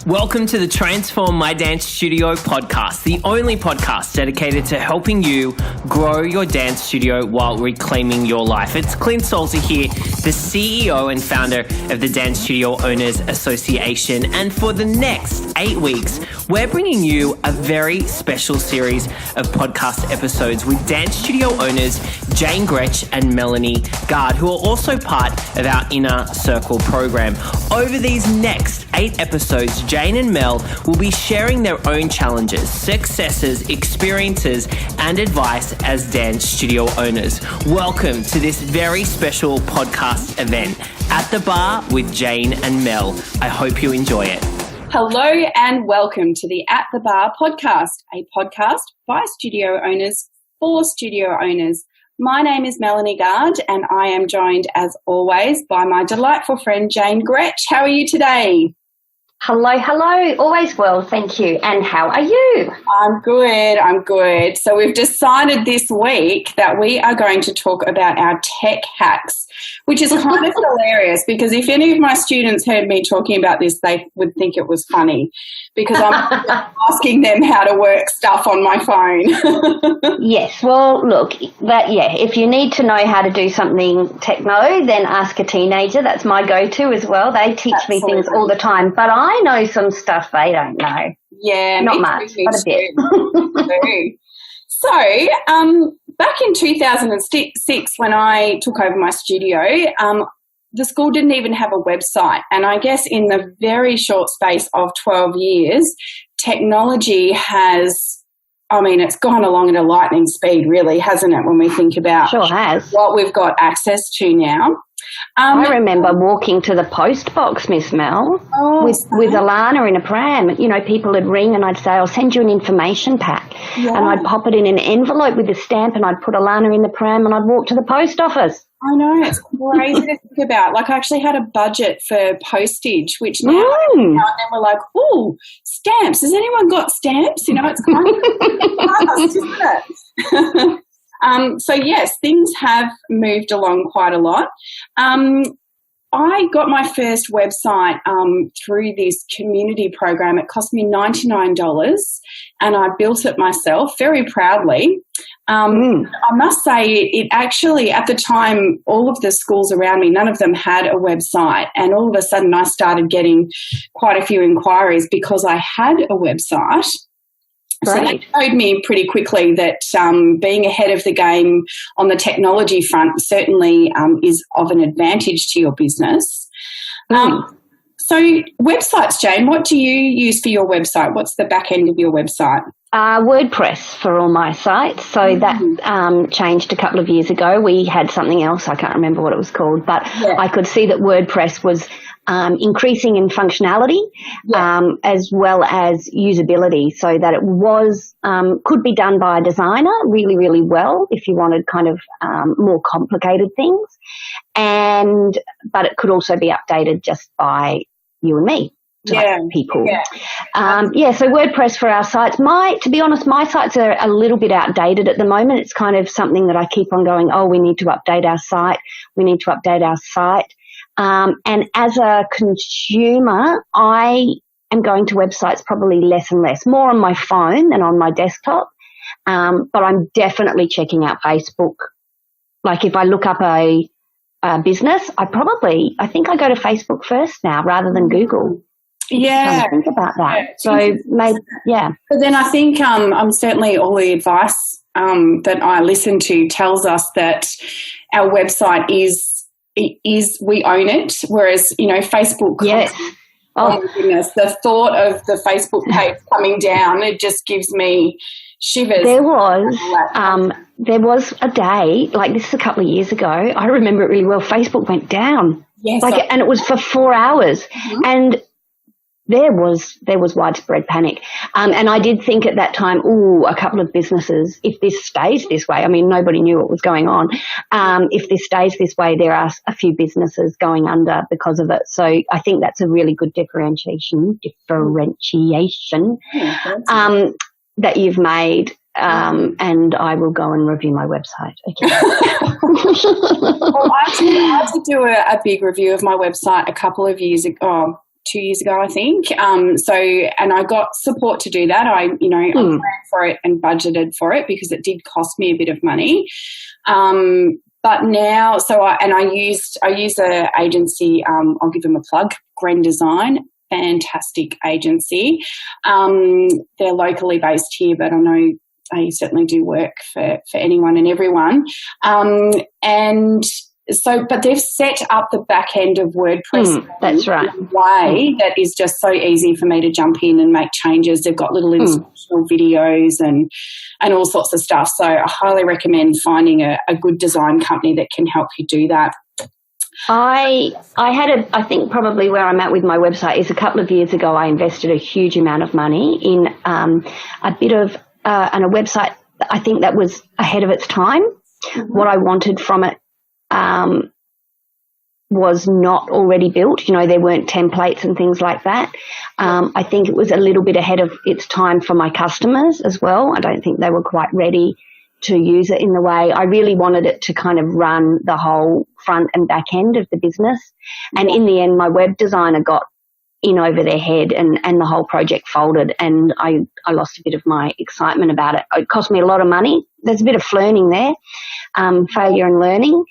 Welcome to the Transform My Dance Studio podcast, the only podcast dedicated to helping you grow your dance studio while reclaiming your life. It's Clint Salzer here, the CEO and founder of the Dance Studio Owners Association. And for the next 8 weeks, we're bringing you a very special series of podcast episodes with dance studio owners Jane Grech and Melanie Gard, who are also part of our Inner Circle program. Over these next 8 episodes, Jane and Mel will be sharing their own challenges, successes, experiences, and advice as dance studio owners. Welcome to this very special podcast event, At the Bar with Jane and Mel. I hope you enjoy it. Hello and welcome to the At the Bar podcast, a podcast by studio owners for studio owners. My name is Melanie Gard and I am joined as always by my delightful friend Jane Grech. How are you today? Hello. Always well, thank you. And how are you? I'm good. So we've decided this week that we are going to talk about our tech hacks, which is kind of hilarious because if any of my students heard me talking about this, they would think it was funny because I'm asking them how to work stuff on my phone. Yes, well, look, if you need to know how to do something techno, then ask a teenager. That's my go-to as well. They teach me things all the time, but I know some stuff they don't know. Yeah, not much, but a bit. So, back in 2006, when I took over my studio, the school didn't even have a website. And I guess in the very short space of 12 years, technology has, it's gone along at a lightning speed, really, hasn't it, when we think about what we've got access to now. I remember walking to the post box, Miss Mel, with Alana in a pram. You know, people would ring and I'd say, I'll send you an information pack. Yeah. And I'd pop it in an envelope with a stamp and I'd put Alana in the pram and I'd walk to the post office. I know, it's crazy to think about. Like, I actually had a budget for postage, which now and then we're like, oh, stamps. Has anyone got stamps? You know, it's kind of fast, isn't it? So, yes, things have moved along quite a lot. I got my first website through this community program. It cost me $99 and I built it myself very proudly. I must say it actually, at the time, all of the schools around me, none of them had a website. And all of a sudden I started getting quite a few inquiries because I had a website. So that showed me pretty quickly that being ahead of the game on the technology front certainly is of an advantage to your business. So websites, Jane, what do you use for your website? What's the back end of your website? WordPress for all my sites. So that changed a couple of years ago. We had something else. I can't remember what it was called, but I could see that WordPress was increasing in functionality as well as usability, so that it was could be done by a designer really, really well if you wanted kind of more complicated things, but it could also be updated just by you and me. People. So WordPress for our sites. To be honest, my sites are a little bit outdated at the moment. It's kind of something that I keep on going, we need to update our site. And as a consumer, I am going to websites probably less and less, more on my phone than on my desktop. But I'm definitely checking out Facebook. Like if I look up a business, I think I go to Facebook first now rather than Google. Yeah. I think about that. So maybe, But then I think certainly all the advice that I listen to tells us that our website is we own it, whereas, Facebook. Yes. Oh my goodness, the thought of the Facebook page coming down, it just gives me shivers. There was a day, like this a couple of years ago, I remember it really well, Facebook went down. Yes. And it was for 4 hours. And there was widespread panic. And I did think at that time, a couple of businesses, if this stays this way, nobody knew what was going on. If this stays this way, there are a few businesses going under because of it. So I think that's a really good differentiation that you've made. And I will go and review my website. Okay. Well, I had to do a big review of my website a couple of years ago. 2 years ago, I think. And I got support to do that. I planned for it and budgeted for it because it did cost me a bit of money. But now, I use an agency. I'll give them a plug, Gren Design. Fantastic agency. They're locally based here, but I know they certainly do work for anyone and everyone. But they've set up the back end of WordPress that's right. in a way that is just so easy for me to jump in and make changes. They've got little instructional videos and all sorts of stuff. So I highly recommend finding a good design company that can help you do that. I think probably where I'm at with my website is a couple of years ago I invested a huge amount of money in a bit of a website. I think that was ahead of its time. What I wanted from it was not already built. There weren't templates and things like that. I think it was a little bit ahead of its time for my customers as well. I don't think they were quite ready to use it in the way I really wanted it to kind of run the whole front and back end of the business. And in the end, my web designer got in over their head and the whole project folded, and I lost a bit of my excitement about it. It cost me a lot of money. There's a bit of learning there, failure and learning.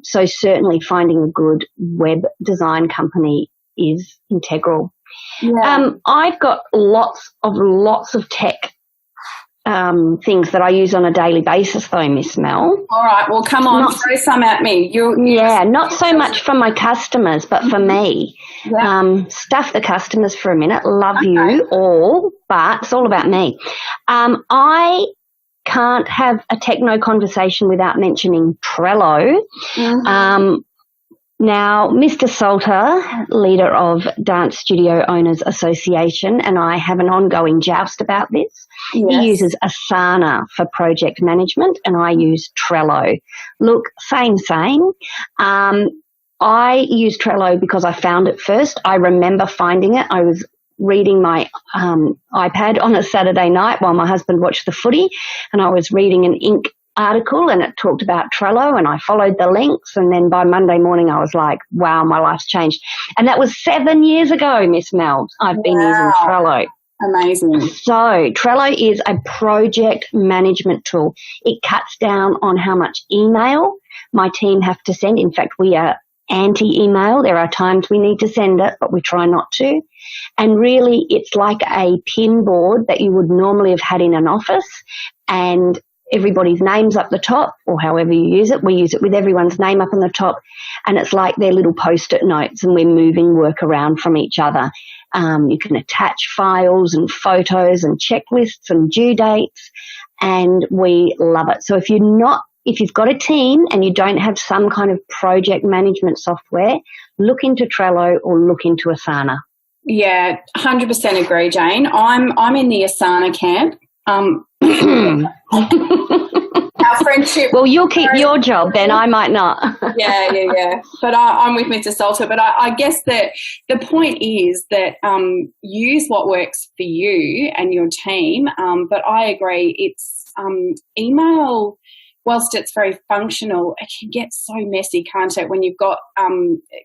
So certainly finding a good web design company is integral. Yeah. I've got lots of tech things that I use on a daily basis though, Miss Mel. All right, well, come on, throw some at me. Not so much for my customers, but for me. Yeah. Stuff the customers for a minute. Love you all, but it's all about me. I can't have a techno conversation without mentioning Trello. Now, Mr. Salter, leader of Dance Studio Owners Association, and I have an ongoing joust about this. Yes. He uses Asana for project management, and I use Trello. Look, same. I use Trello because I found it first. I remember finding it. I was reading my iPad on a Saturday night while my husband watched the footy, and I was reading an Inc. article, and it talked about Trello, and I followed the links, and then by Monday morning I was like, wow, my life's changed. And that was 7 years ago, Miss Mel. I've been using Trello. Amazing. So Trello is a project management tool. It cuts down on how much email my team have to send. In fact, we are anti-email. There are times we need to send it, but we try not to. And really, it's like a pin board that you would normally have had in an office, and everybody's name's up the top, or however you use it. We use it with everyone's name up on the top, and it's like their little post-it notes, and we're moving work around from each other. You can attach files and photos and checklists and due dates, and we love it. So if you've got a team and you don't have some kind of project management software, look into Trello or look into Asana. Yeah, 100% agree, Jane. I'm in the Asana camp. Our friendship. Well, you'll keep your job, then I might not. Yeah. But I'm with Mr. Salter. But I guess that the point is that use what works for you and your team. But I agree, it's email. Whilst it's very functional, it can get so messy, can't it, when you've got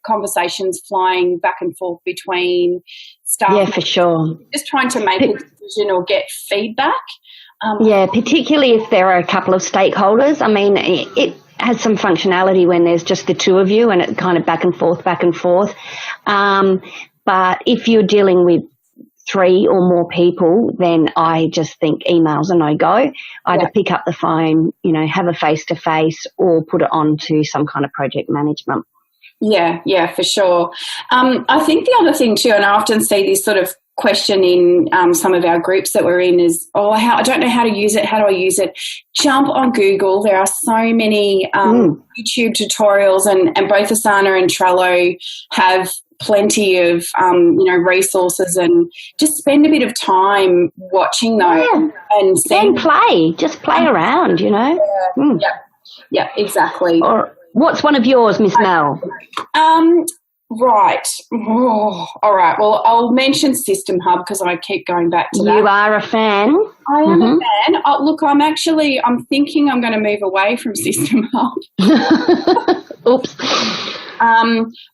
conversations flying back and forth between staff. Yeah, for sure. Just trying to make a decision or get feedback. Yeah, particularly if there are a couple of stakeholders. I mean, it has some functionality when there's just the two of you and it's kind of back and forth. But if you're dealing with 3 or more people, then I just think emails are no-go. Either pick up the phone, have a face-to-face, or put it on to some kind of project management. Yeah, for sure. I think the other thing too, and I often see this sort of question in some of our groups that we're in is, I don't know how to use it. How do I use it? Jump on Google. There are so many YouTube tutorials, and both Asana and Trello have plenty of resources, and just spend a bit of time watching those and play around. Yeah, exactly. Or what's one of yours, Miss Mel? Right. All right. Well, I'll mention System Hub because I keep going back to that. You are a fan. I am a fan. Look, I'm thinking I'm going to move away from System Hub. Oops.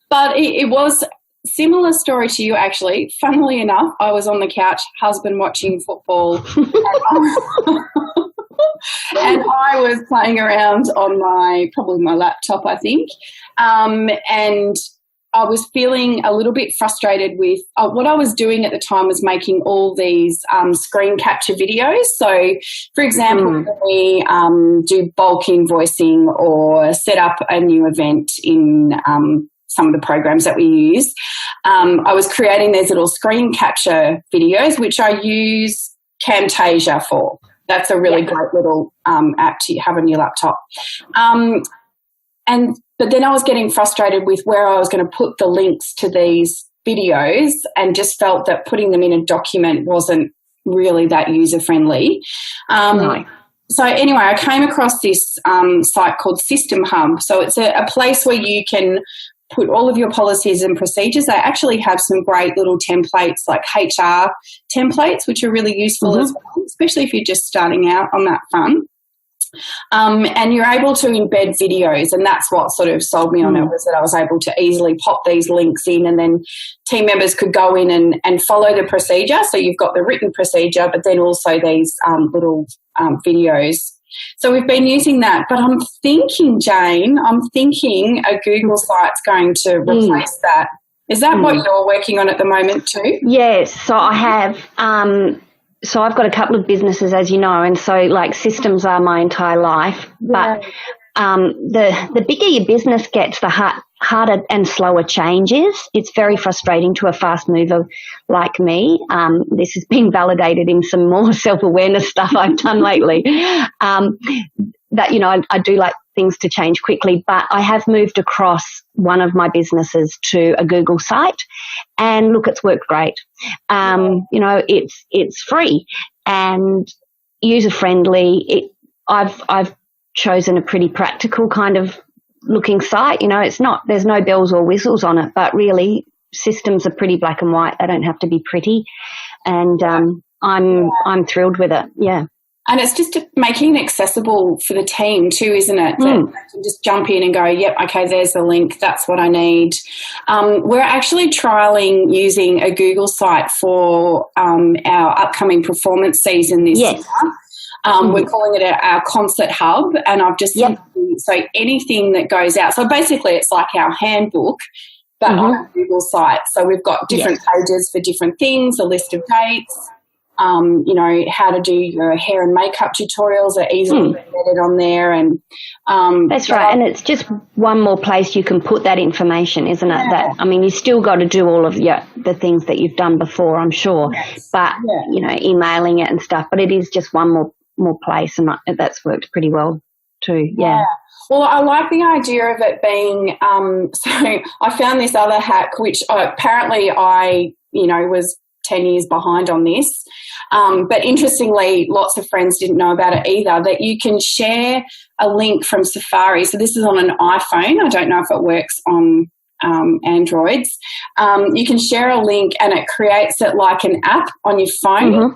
But it was similar story to you, actually. Funnily enough, I was on the couch, husband watching football, and I was playing around on probably my laptop, I think, and I was feeling a little bit frustrated with what I was doing at the time was making all these screen capture videos. So, for example, when we do bulk invoicing or set up a new event in some of the programs that we use, I was creating these little screen capture videos, which I use Camtasia for. That's a really great little app to have on your laptop. But then I was getting frustrated with where I was going to put the links to these videos and just felt that putting them in a document wasn't really that user-friendly. No. So anyway, I came across this site called System Hub. So it's a place where you can put all of your policies and procedures. They actually have some great little templates like HR templates, which are really useful as well, especially if you're just starting out on that front. And you're able to embed videos, and that's what sort of sold me on it, was that I was able to easily pop these links in, and then team members could go in and follow the procedure. So you've got the written procedure, but then also these little videos. So we've been using that, but I'm thinking, Jane, a Google site's going to replace that. Is that what you're working on at the moment too? Yes, so I have so I've got a couple of businesses, as you know, and so like systems are my entire life. But the bigger your business gets, the harder and slower change is. It's very frustrating to a fast mover like me. This has been validated in some more self-awareness stuff I've done lately. That, you know, I do like things to change quickly, but I have moved across one of my businesses to a Google site, and look, it's worked great. You know, it's free and user friendly. I've chosen a pretty practical kind of looking site. You know, there's no bells or whistles on it, but really systems are pretty black and white. They don't have to be pretty, and I'm thrilled with it. Yeah. And it's just making it accessible for the team too, isn't it? That they can just jump in and go, yep, okay, there's the link. That's what I need. We're actually trialling using a Google site for our upcoming performance season this year. We're calling it our concert hub, and I've just so anything that goes out. So basically it's like our handbook, but on a Google site. So we've got different pages for different things, a list of dates. You know, how to do your hair and makeup tutorials are easily embedded on there. And that's right. And it's just one more place you can put that information, isn't it? That, I mean, you still got to do all of the things that you've done before, I'm sure, but, you know, emailing it and stuff. But it is just one more place, and that's worked pretty well too. Yeah. Well, I like the idea of it being so I found this other hack, which apparently I, you know, was 10 years behind on this. But interestingly, lots of friends didn't know about it either, that you can share a link from Safari. So this is on an iPhone. I don't know if it works on Androids. You can share a link and it creates it like an app on your phone.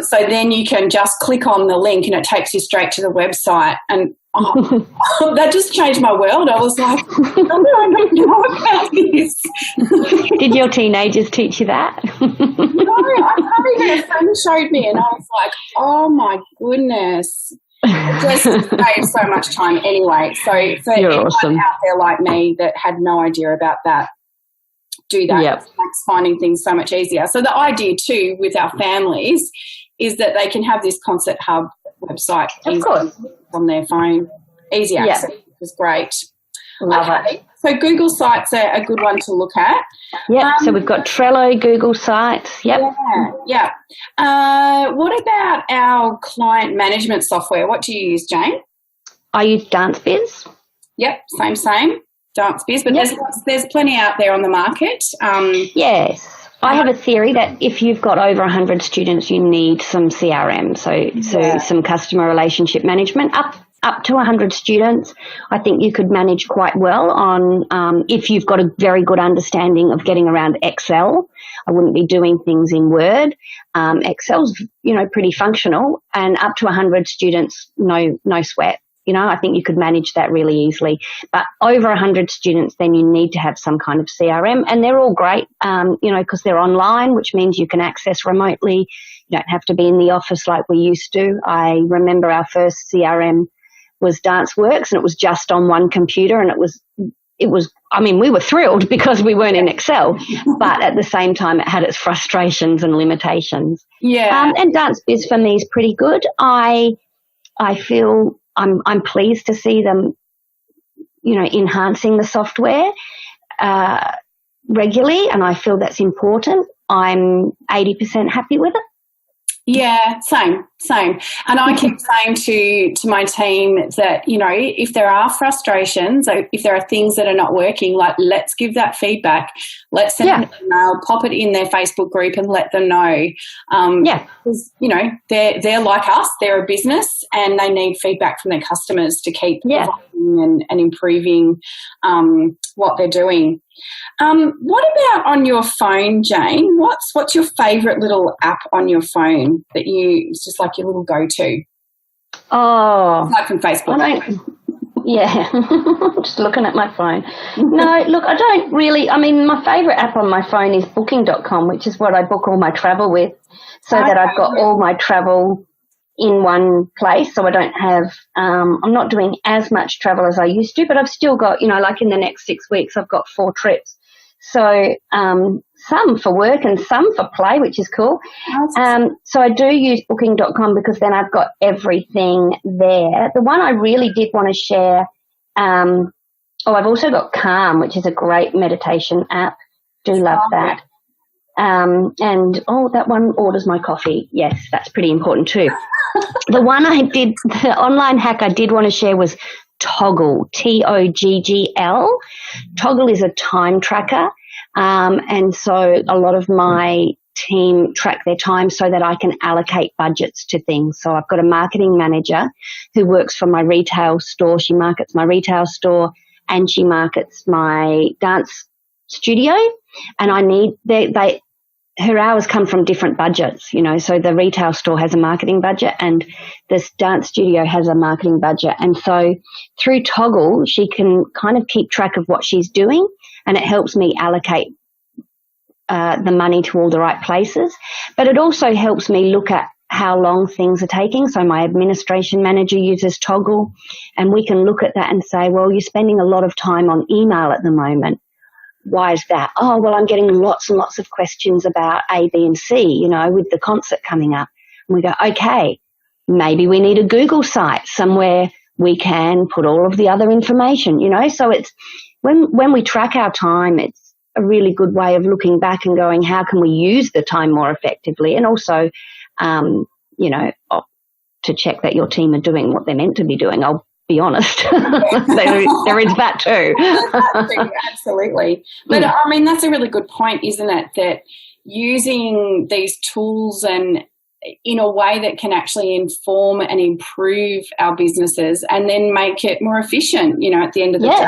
So then you can just click on the link and it takes you straight to the website. And that just changed my world. I was like, how do I not know about this? Did your teenagers teach you that? No, I can't even. A friend showed me and I was like, oh my goodness. It just saves so much time anyway. So for anyone out there like me that had no idea about that, do that. It makes finding things so much easier. So the idea too with our families is that they can have this Concert Hub website on their phone. Easy access, which is great. Love it. So Google Sites are a good one to look at. So we've got Trello, Google Sites. What about our client management software? What do you use, Jane? I use DanceBiz. Same. DanceBiz, but there's plenty out there on the market. Yes. I have a theory that if you've got over 100 students, you need some CRM, so some customer relationship management. Up to 100 students, I think you could manage quite well on if you've got a very good understanding of getting around Excel. I wouldn't be doing things in Word. Excel's, you know, pretty functional, and up to 100 students, no sweat. I think you could manage that really easily. But over 100 students, then you need to have some kind of CRM, and they're all great, because they're online, which means you can access remotely. You don't have to be in the office like we used to. I remember our first CRM was DanceWorks, and it was just on one computer, and it was, we were thrilled because we weren't in Excel, but at the same time it had its frustrations and limitations. Yeah. And DanceBiz for me is pretty good. I feel I'm pleased to see them, enhancing the software regularly, and I feel that's important. I'm 80% happy with it. Yeah, same. And I keep saying to my team that, if there are frustrations, if there are things that are not working, like, let's give that feedback. Let's send an email, pop it in their Facebook group and let them know. Because, they're like us, they're a business, and they need feedback from their customers to keep evolving and improving what they're doing. What about on your phone, Jane? What's your favourite little app on your phone that it's just like your little go-to? Oh, aside from Facebook. Just looking at my phone. No, look, I don't really. My favourite app on my phone is Booking.com, which is what I book all my travel with, so that I've got all my travel in one place, so I don't have, I'm not doing as much travel as I used to, but I've still got, like in the next 6 weeks, I've got 4 trips. So, some for work and some for play, which is cool. So I do use Booking.com because then I've got everything there. The one I really did want to share, I've also got Calm, which is a great meditation app. Do love that. That one orders my coffee. Yes, that's pretty important too. The online hack I did want to share was Toggl, Toggl. Toggl is a time tracker, and so a lot of my team track their time so that I can allocate budgets to things. So I've got a marketing manager who works for my retail store. She markets my retail store and she markets my dance studio, and her hours come from different budgets, so the retail store has a marketing budget and this dance studio has a marketing budget. And so through Toggl, she can kind of keep track of what she's doing, and it helps me allocate the money to all the right places. But it also helps me look at how long things are taking. So my administration manager uses Toggl, and we can look at that and say, well, you're spending a lot of time on email at the moment. Why is that? Oh, well, I'm getting lots and lots of questions about A, B, and C, with the concert coming up. And we go, okay, maybe we need a Google site somewhere we can put all of the other information, So it's when we track our time, it's a really good way of looking back and going, how can we use the time more effectively? And also, to check that your team are doing what they're meant to be doing. I'll be honest. there is that too. Absolutely. But that's a really good point, isn't it? That using these tools and in a way that can actually inform and improve our businesses and then make it more efficient, at the end of the day.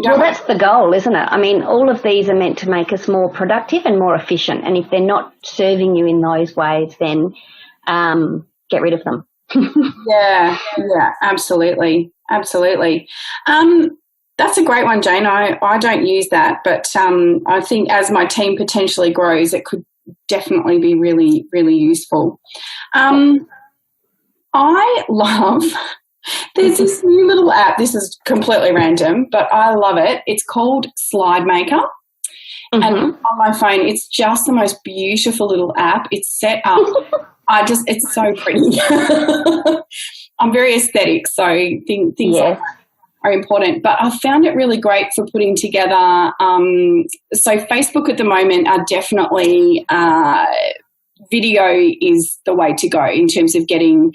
That's the goal, isn't it? All of these are meant to make us more productive and more efficient. And if they're not serving you in those ways, then get rid of them. Yeah, absolutely. That's a great one, Jane. I don't use that, but I think as my team potentially grows, it could definitely be really, really useful. I love, there's this new little app. This is completely random, but I love it. It's called Slide Maker. Mm-hmm. And on my phone, it's just the most beautiful little app. It's set up. It's so pretty. I'm very aesthetic, so things like that are important. But I found it really great for putting together. So Facebook at the moment are definitely video is the way to go in terms of getting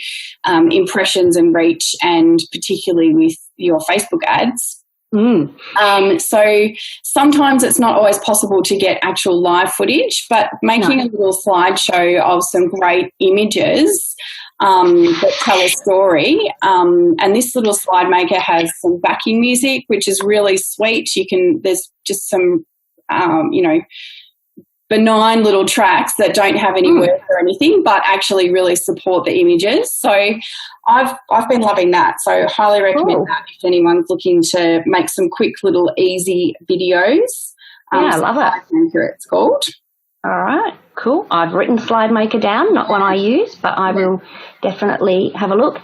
impressions and reach, and particularly with your Facebook ads. So sometimes it's not always possible to get actual live footage, but making a little slideshow of some great images that tell a story. And this little slide maker has some backing music, which is really sweet. There's just some, benign little tracks that don't have any words or anything, but actually really support the images. So I've been loving that. So highly recommend that if anyone's looking to make some quick little easy videos. I love it. It's called. All right, cool. I've written Slide Maker down, not one I use, but I will definitely have a look.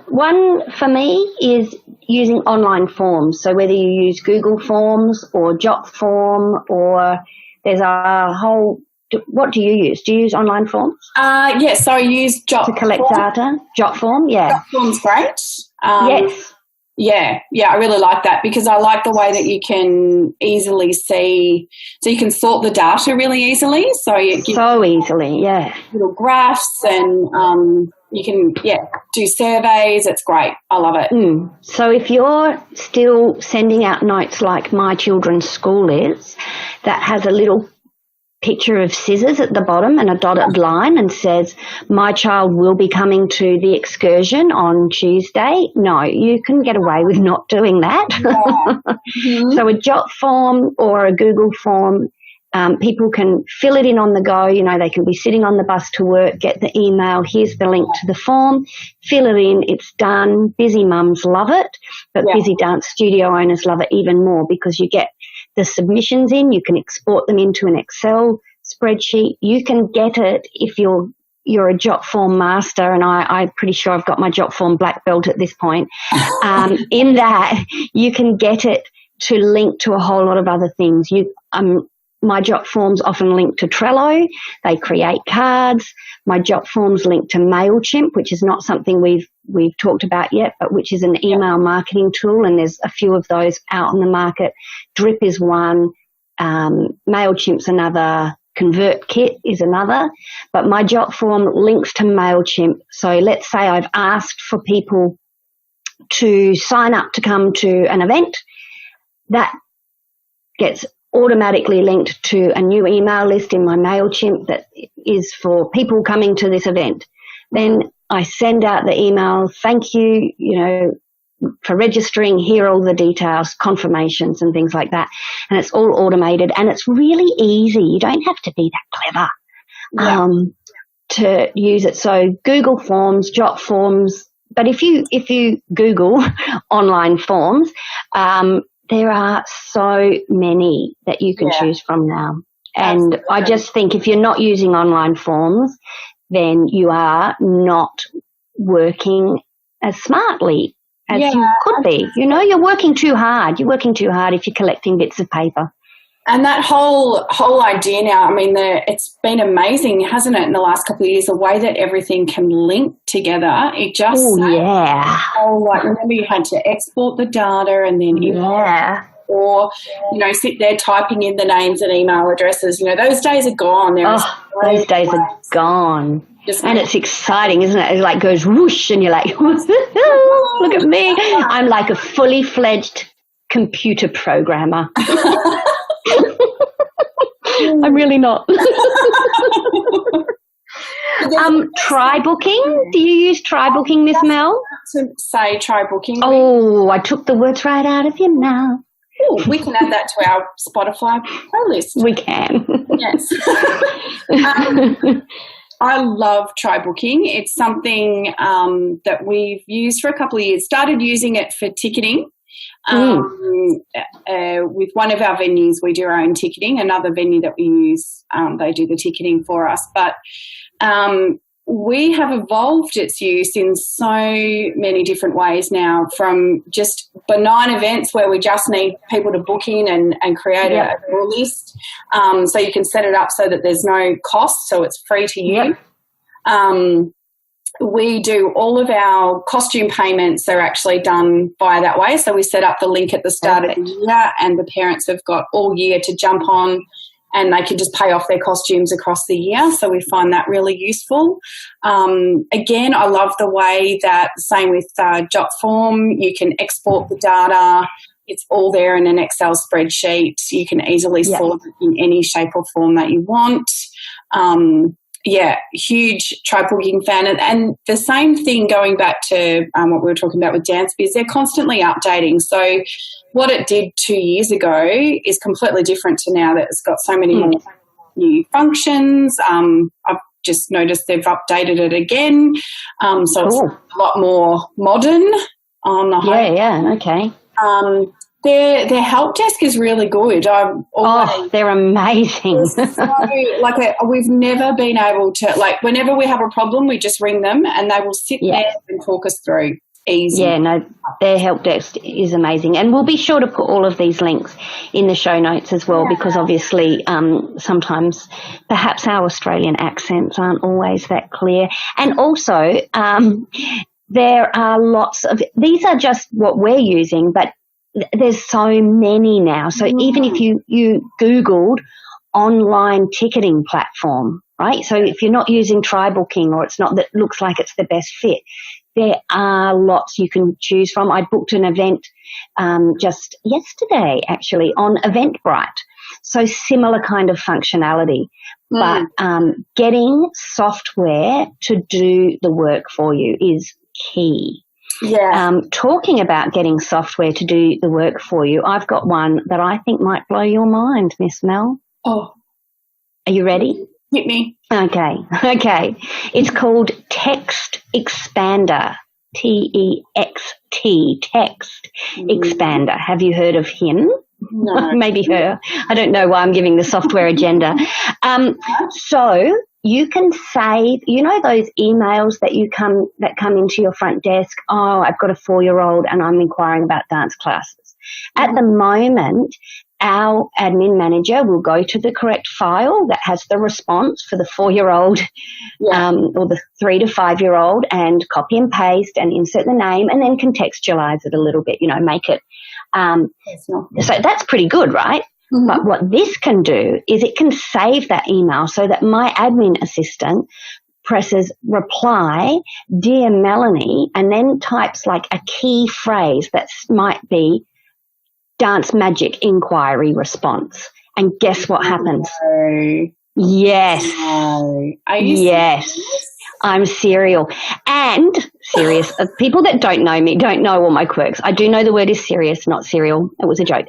One for me is using online forms. So whether you use Google Forms or Jotform, or there's a whole, what do you use? Do you use online forms? Yes, so I use Jotform. To collect data? Jotform, yeah. Jotform's great. Yes. Yeah, I really like that because I like the way that you can easily see, so you can sort the data really easily. So easily, yeah. Little graphs and you can, do surveys. It's great. I love it. So if you're still sending out notes like my children's school is, that has a little picture of scissors at the bottom and a dotted line and says, my child will be coming to the excursion on Tuesday. No, you can get away with not doing that. So a Jot form or a Google form, people can fill it in on the go. You know, they can be sitting on the bus to work, get the email, here's the link to the form, fill it in, it's done. Busy mums love it, but busy dance studio owners love it even more because you get the submissions in, you can export them into an Excel spreadsheet. You can get it if you're a Jotform master, and I'm pretty sure I've got my Jotform black belt at this point. In that, you can get it to link to a whole lot of other things. My Jotforms often link to Trello. They create cards. My Jotforms link to MailChimp, which is not something we've talked about yet, but which is an email marketing tool, and there's a few of those out on the market. Drip is one, MailChimp's another, ConvertKit is another, but my Jotform links to MailChimp. So let's say I've asked for people to sign up to come to an event. That gets automatically linked to a new email list in my MailChimp that is for people coming to this event. Then I send out the email, thank you, for registering, here are all the details, confirmations and things like that. And it's all automated and it's really easy. You don't have to be that clever to use it. So Google Forms, Jotforms, but if you Google online forms, there are so many that you can choose from now. And I just think if you're not using online forms, then you are not working as smartly as you could be. You're working too hard. You're working too hard if you're collecting bits of paper. And that whole idea now, it's been amazing, hasn't it, in the last couple of years, the way that everything can link together. It just remember you had to export the data and then or sit there typing in the names and email addresses. Those days are gone. Those days are gone. And it's exciting, isn't it? It like goes whoosh and you're like, look at me. I'm like a fully fledged computer programmer. I'm really not. Try booking. Do you use try booking, Miss Mel? To say try booking. Oh, I took the words right out of your mouth. Oh, we can add that to our Spotify playlist. We can. Yes. I love try booking. It's something that we've used for a couple of years. Started using it for ticketing. With one of our venues, we do our own ticketing. Another venue that we use, they do the ticketing for us. But we have evolved its use in so many different ways now, from just benign events where we just need people to book in and create a draw list. So you can set it up so that there's no cost, so it's free to you. We do all of our costume payments are actually done via that way. So we set up the link at the start of the year and the parents have got all year to jump on and they can just pay off their costumes across the year. So we find that really useful. Again, I love the way that, same with Jotform, you can export the data. It's all there in an Excel spreadsheet. You can easily sort it in any shape or form that you want. Huge try booking fan. And the same thing going back to what we were talking about with Dance Biz, they're constantly updating. So what it did 2 years ago is completely different to now that it's got so many more new functions. I've just noticed they've updated it again. So it's a lot more modern on the home. Yeah, okay. Their help desk is really good. They're amazing. We've never been able to, like, whenever we have a problem, we just ring them and they will sit there and talk us through. Easy. Yeah, no, their help desk is amazing. And we'll be sure to put all of these links in the show notes as well, because obviously sometimes perhaps our Australian accents aren't always that clear. And also there are lots of, these are just what we're using, but there's so many now. So even if you Googled online ticketing platform, right? So if you're not using TryBooking, or it's not that looks like it's the best fit, there are lots you can choose from. I booked an event just yesterday, actually, on Eventbrite. So similar kind of functionality, but getting software to do the work for you is key. Yeah. Talking about getting software to do the work for you, I've got one that I think might blow your mind, Miss Mel. Oh. Are you ready? Hit me. Okay. It's called Text Expander, T-E-X-T, Text Expander. Have you heard of him? No. Maybe her. I don't know why I'm giving the software agenda. So you can save, you know, those emails that come into your front desk. Oh, I've got a 4-year-old and I'm inquiring about dance classes. At the moment, our admin manager will go to the correct file that has the response for the 4-year-old or the 3 to 5-year-old, and copy and paste and insert the name, and then contextualize it a little bit, you know, make it. So that's pretty good, right? Mm-hmm. But what this can do is it can save that email so that my admin assistant presses reply, dear Melanie, and then types like a key phrase that might be dance magic inquiry response. And guess what happens? No. Yes. No. Are you yes. serious? I'm serial. And serious. People that don't know me don't know all my quirks. I do know the word is serious, not serial. It was a joke.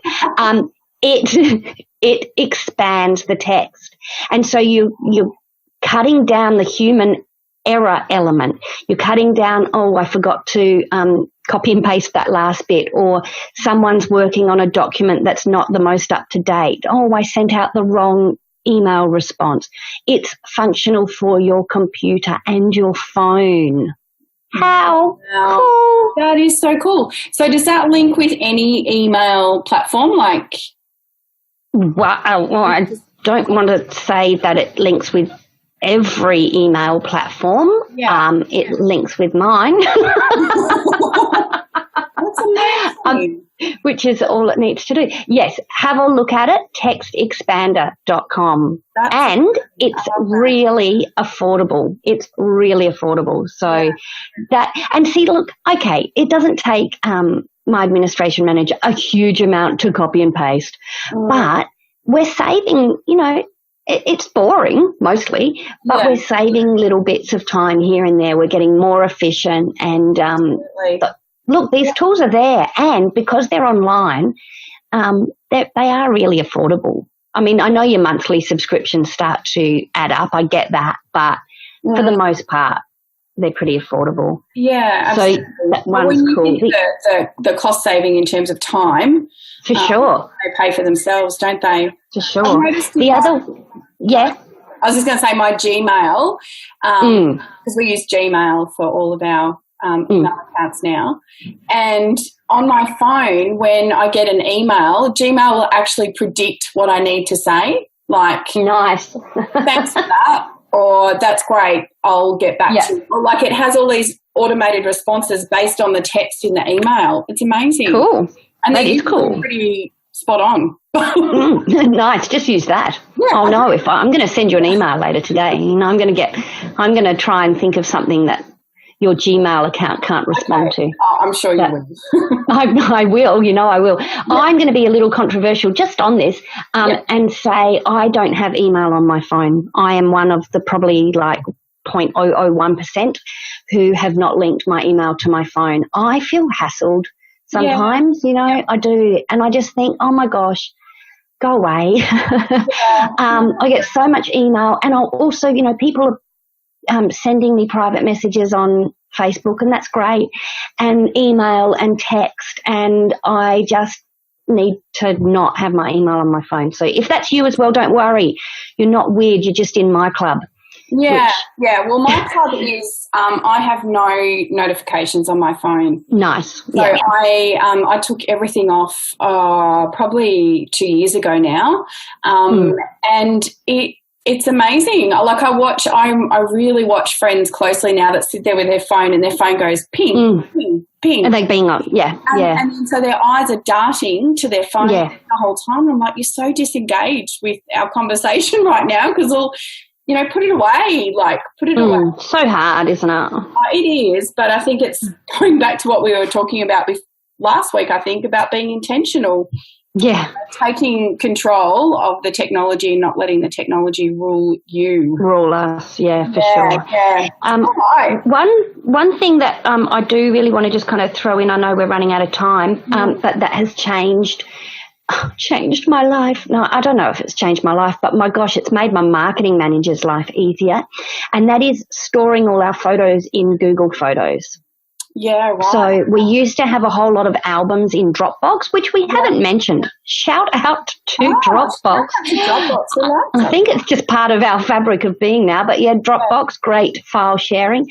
It expands the text. And so you're cutting down the human error element. You're cutting down, I forgot to copy and paste that last bit, or someone's working on a document that's not the most up to date. I sent out the wrong email response. It's functional for your computer and your phone. How cool. That is so cool. So does that link with any email platform? Well, I don't want to say that it links with every email platform. Yeah. It links with mine. That's amazing. Which is all it needs to do. Yes, have a look at it, textexpander.com. And it's really affordable. It's really affordable. So and see, look, okay, it doesn't take my administration manager a huge amount to copy and paste, but we're saving, you know, it's boring mostly, but we're saving little bits of time here and there. We're getting more efficient, and look, these tools are there, and because they're online, they are really affordable. I mean, I know your monthly subscriptions start to add up. I get that, but for the most part, they're pretty affordable. Yeah, absolutely. So that one's cool. The cost saving in terms of time. For sure. They pay for themselves, don't they? For sure. The other, I was just going to say my Gmail, because we use Gmail for all of our email accounts now. And on my phone, when I get an email, Gmail will actually predict what I need to say. Like, nice. Thanks for that. Or that's great, I'll get back to you. Or like it has all these automated responses based on the text in the email. It's amazing. Cool. And that is cool. Pretty spot on. Nice. Just use that. Yeah. Oh no, if I'm going to send you an email later today, you know, I'm going to try and think of something that your Gmail account can't respond to. Oh, I'm sure you will. I will, you know I will. Yeah. I'm going to be a little controversial just on this and say I don't have email on my phone. I am one of the probably like 0.001% who have not linked my email to my phone. I feel hassled sometimes, you know, I do. And I just think, oh my gosh, go away. I get so much email, and I'll also, people are sending me private messages on Facebook, and that's great, and email and text, and I just need to not have my email on my phone. So if that's you as well, don't worry. You're not weird. You're just in my club. Yeah. Well, my club is I have no notifications on my phone. Nice. So I took everything off probably 2 years ago now, and it's amazing. Like I really watch friends closely now that sit there with their phone and their phone goes ping, ping, ping. And they being up, And so their eyes are darting to their phone the whole time. I'm like, you're so disengaged with our conversation right now because put it away, put it away. So hard, isn't it? It is, but I think it's going back to what we were talking about last week, I think, about being intentional. Yeah. Taking control of the technology and not letting the technology rule you. Rule us, for sure. Yeah. One thing that I do really want to just kind of throw in, I know we're running out of time, but that has changed my life. No, I don't know if it's changed my life, but my gosh, it's made my marketing manager's life easier. And that is storing all our photos in Google Photos. Yeah, right. So we used to have a whole lot of albums in Dropbox, which we haven't mentioned. Shout out to Dropbox. I think it's just part of our fabric of being now. But, Dropbox, great file sharing.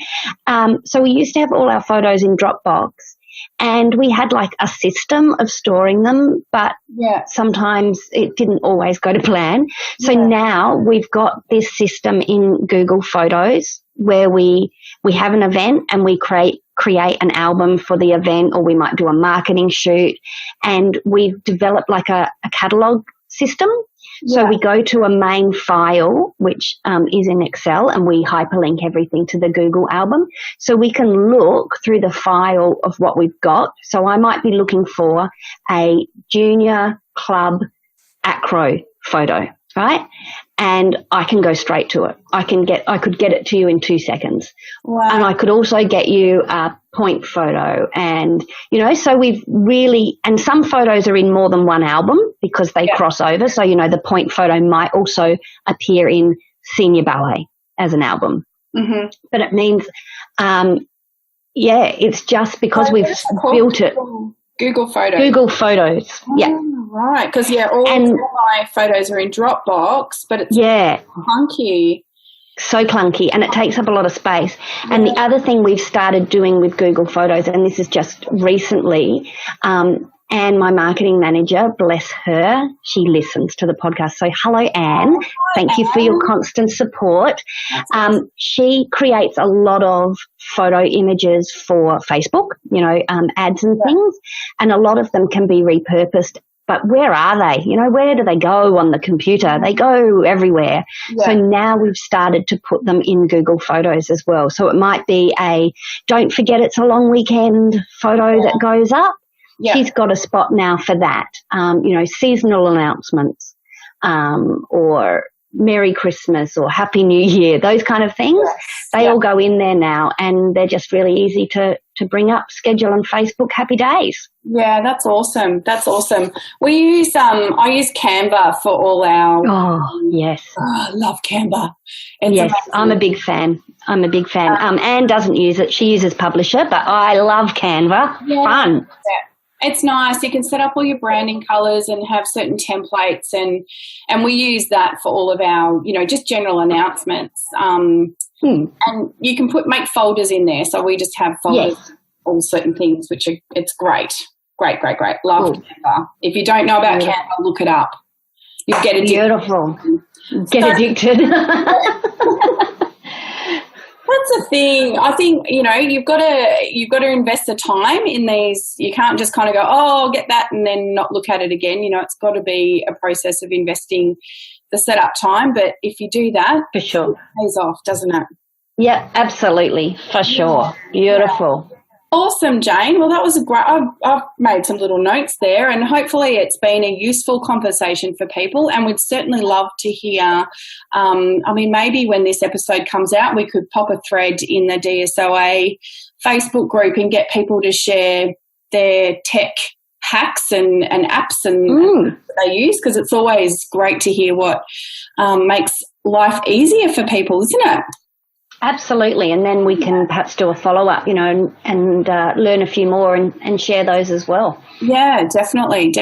So we used to have all our photos in Dropbox. And we had a system of storing them, but sometimes it didn't always go to plan. So now we've got this system in Google Photos where we have an event and we create an album for the event, or we might do a marketing shoot, and we've developed a catalog system. So we go to a main file, which is in Excel, and we hyperlink everything to the Google album. So we can look through the file of what we've got. So I might be looking for a junior club acro photo, right? And I can go straight to it. I could get it to you in 2 seconds. Wow. And I could also get you a point photo, and so we've really, and some photos are in more than one album because they cross over. So the point photo might also appear in senior ballet as an album. Mm-hmm. But it means it's just because we've built it. Google Photos. Google Photos. Right, because all my photos are in Dropbox, but it's clunky. So clunky, and it takes up a lot of space. And the other thing we've started doing with Google Photos, and this is just recently, Anne, my marketing manager, bless her, she listens to the podcast. So hello, Anne. Thank you for your constant support. She creates a lot of photo images for Facebook, ads and things, and a lot of them can be repurposed. But where are they? Where do they go on the computer? They go everywhere. Yeah. So now we've started to put them in Google Photos as well. So it might be don't forget it's a long weekend photo that goes up. Yeah. She's got a spot now for that. Seasonal announcements, or Merry Christmas or Happy New Year, those kind of things. Yes. They all go in there now, and they're just really easy to bring up, schedule on Facebook. Happy days. Yeah, that's awesome. We use I use Canva for all our. Oh yes, I love Canva. Yes, I'm a big fan. Anne doesn't use it; she uses Publisher, but I love Canva. Yeah. Fun. Yeah. It's nice. You can set up all your branding colours and have certain templates, and we use that for all of our, just general announcements. And you can make folders in there. So we just have folders, all certain things, it's great. Great. Love Canva. If you don't know about Canva, look it up. You get addicted. Beautiful. Addicted. That's the thing. I think, you've got to invest the time in these. You can't just kind of go, I'll get that and then not look at it again. It's got to be a process of investing the setup time. But if you do that, for sure, it pays off, doesn't it? Yeah, absolutely. For sure. Beautiful. Yeah. Awesome, Jane. Well, that was a great. I've made some little notes there, and hopefully it's been a useful conversation for people. And we'd certainly love to hear. Maybe when this episode comes out, we could pop a thread in the DSOA Facebook group and get people to share their tech hacks and apps and they use, because it's always great to hear what makes life easier for people, isn't it? Absolutely. And then we can perhaps do a follow-up, and learn a few more and share those as well. Yeah, definitely.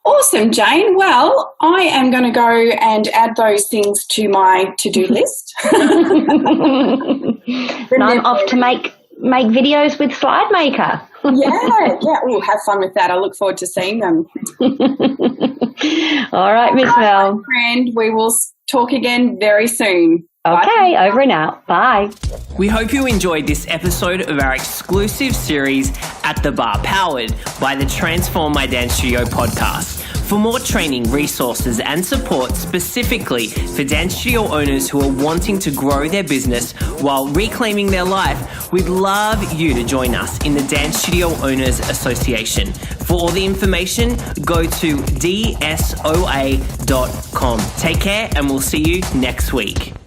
Awesome, Jane. Well, I am going to go and add those things to my to-do list. And I'm off to make videos with Slide Maker. Yeah. Oh, have fun with that. I look forward to seeing them. All right, Miss Mel. My friend, we will talk again very soon. Okay, bye. Over and out. Bye. We hope you enjoyed this episode of our exclusive series At the Bar, powered by the Transform My Dance Studio podcast. For more training, resources and support specifically for dance studio owners who are wanting to grow their business while reclaiming their life, we'd love you to join us in the Dance Studio Owners Association. For all the information, go to dsoa.com. Take care and we'll see you next week.